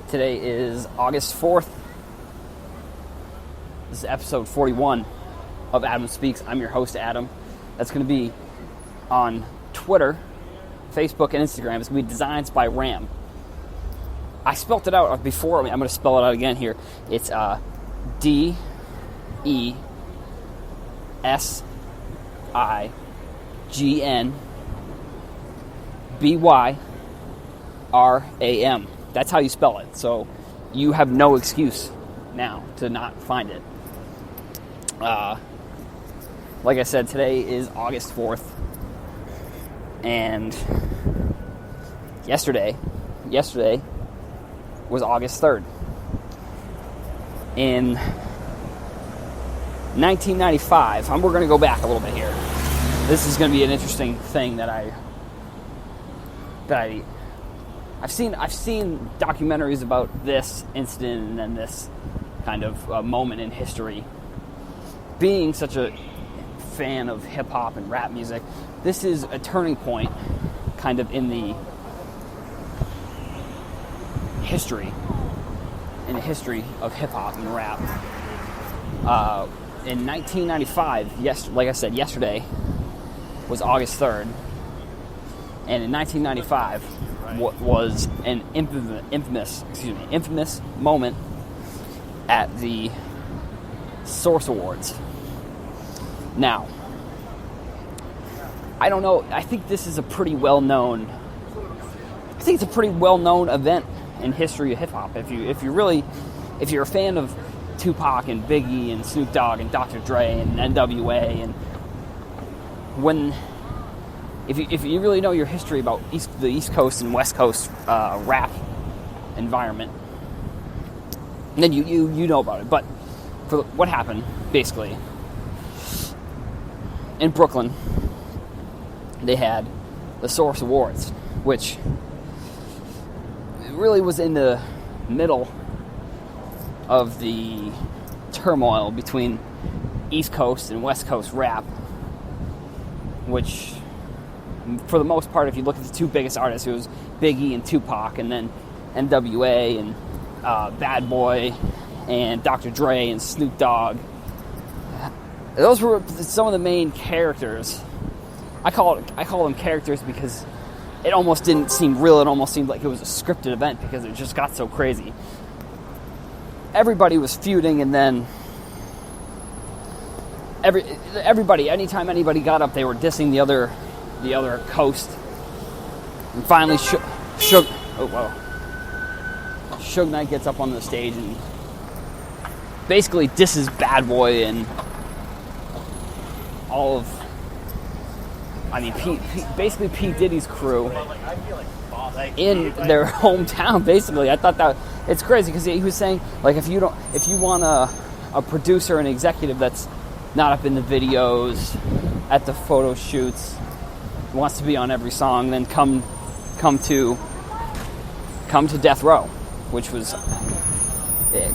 Today is August 4th. This is episode 41 of Adam Speaks. I'm your host, Adam. That's going to be on Twitter, Facebook, and Instagram. It's going to be Designs by Ram. I spelt it out before. I'm going to spell it out again here. It's DESIGNBYRAM. That's how you spell it. So you have no excuse now to not find it. Like I said, today is August 4th. And yesterday was August 3rd. In 1995, we're going to go back a little bit here. This is going to be an interesting thing that I've seen documentaries about this incident and then this kind of moment in history. Being such a fan of hip-hop and rap music, this is a turning point kind of in the history of hip-hop and rap. In 1995, like I said, yesterday was August 3rd, and in 1995 was an infamous moment at the Source Awards. Now, I don't know. I think this is a pretty well-known. I think it's a pretty well-known event in history of hip hop. If you're a fan of Tupac and Biggie and Snoop Dogg and Dr. Dre and NWA, and if you really know your history about the East Coast and West Coast rap environment, then you know about it. But for what happened, basically, in Brooklyn, they had the Source Awards, which really was in the middle of the turmoil between East Coast and West Coast rap, which, for the most part, if you look at the two biggest artists, it was Biggie and Tupac, and then NWA and Bad Boy and Dr. Dre and Snoop Dogg. Those were some of the main characters. I call them characters because it almost didn't seem real. It almost seemed like it was a scripted event because it just got so crazy. Everybody was feuding, and then everybody, anytime anybody got up, they were dissing the other coast. And finally, Suge Knight gets up on the stage and basically disses Bad Boy and all of, basically P. Diddy's crew in their hometown. Basically, I thought that it's crazy because he was saying, like, if you want a producer and executive that's not up in the videos, at the photo shoots, wants to be on every song, then come to Death Row, which was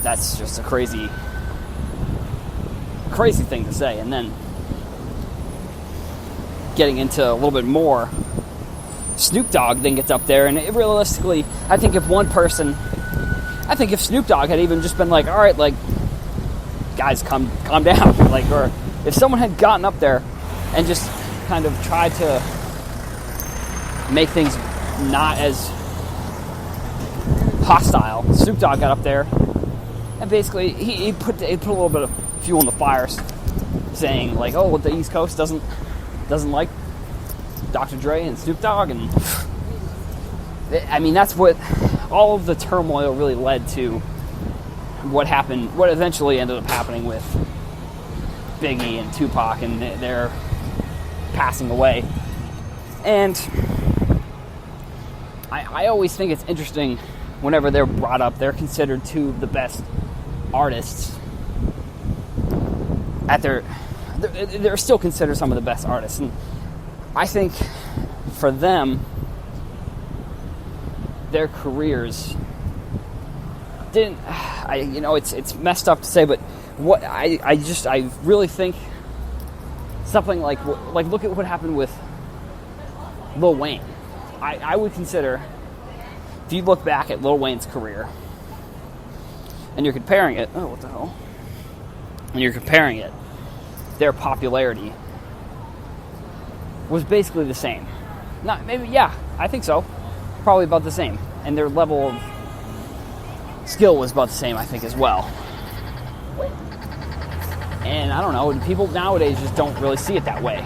that's just a crazy thing to say. And then getting into a little bit more, Snoop Dogg then gets up there, and realistically, I think if Snoop Dogg had even just been like, all right, like, guys, calm down, like, or if someone had gotten up there and just kind of tried to make things not as hostile, Snoop Dogg got up there and basically he put a little bit of fuel in the fire, saying like, oh, the East Coast doesn't like Dr. Dre and Snoop Dogg, and that's what all of the turmoil really led to. What eventually ended up happening with Biggie and Tupac and their passing away. And I always think it's interesting whenever they're brought up. They're considered two of the best artists they're still considered some of the best artists, and I think for them, their careers didn't. It's messed up to say, but what I really think something like look at what happened with Lil Wayne. I would consider, if you look back at Lil Wayne's career, and you're comparing it, oh, what the hell? And you're comparing it, their popularity was basically the same. Not maybe, yeah, I think so. Probably about the same. And their level of skill was about the same, I think, as well. And I don't know, people nowadays just don't really see it that way.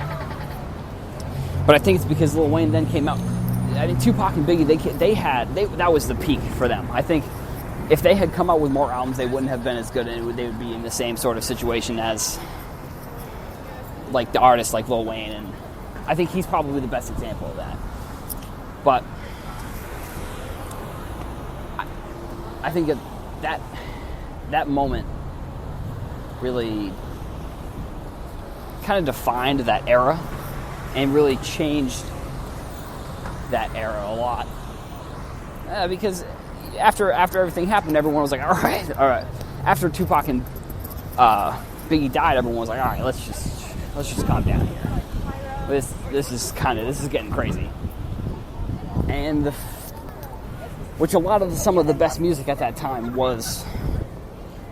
But I think it's because Lil Wayne then came out. I think Tupac and Biggie, that was the peak for them. I think if they had come out with more albums, they wouldn't have been as good, and they would be in the same sort of situation as like the artists like Lil Wayne, and I think he's probably the best example of that. But I think that moment really kind of defined that era and really changed that era a lot. Because after everything happened, everyone was like, all right. After Tupac and Biggie died, everyone was like, all right, let's just calm down here. This is getting crazy. And which a lot of some of the best music at that time was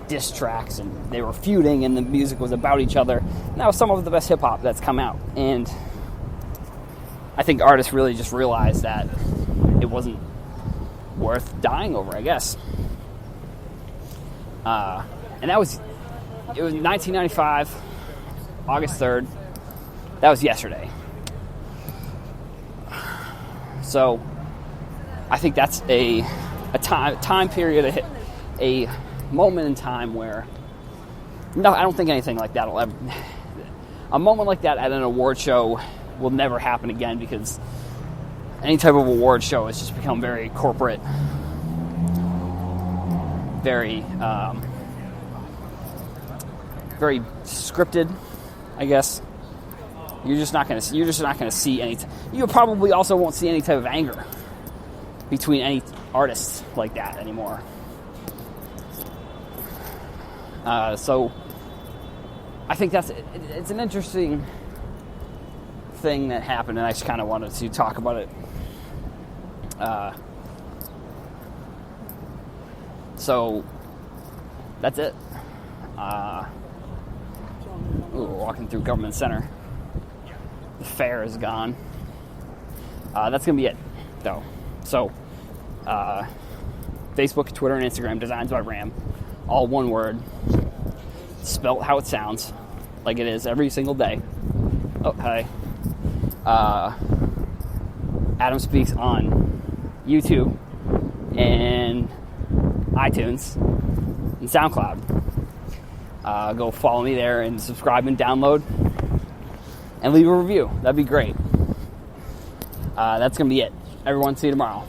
diss tracks, and they were feuding, and the music was about each other. And that was some of the best hip hop that's come out. And I think artists really just realized that it wasn't worth dying over, I guess. And it was 1995, August 3rd. That was yesterday. So I think that's a time period, a moment in time where no, I don't think anything like that will ever. A moment like that at an award show will never happen again, because any type of award show has just become very corporate, very very scripted, I guess. You're just not going to see any. You probably also won't see any type of anger between any artists like that anymore. So I think it's an interesting thing that happened, and I just kind of wanted to talk about it. So that's it. We're walking through Government Center. The fair is gone. That's going to be it, though. So, Facebook, Twitter, and Instagram, Designs by Ram. All one word. Spelt how it sounds. Like it is every single day. Oh, hi. Adam Speaks on YouTube and iTunes and SoundCloud. Go follow me there and subscribe and download and leave a review. That'd be great. That's going to be it. Everyone, see you tomorrow.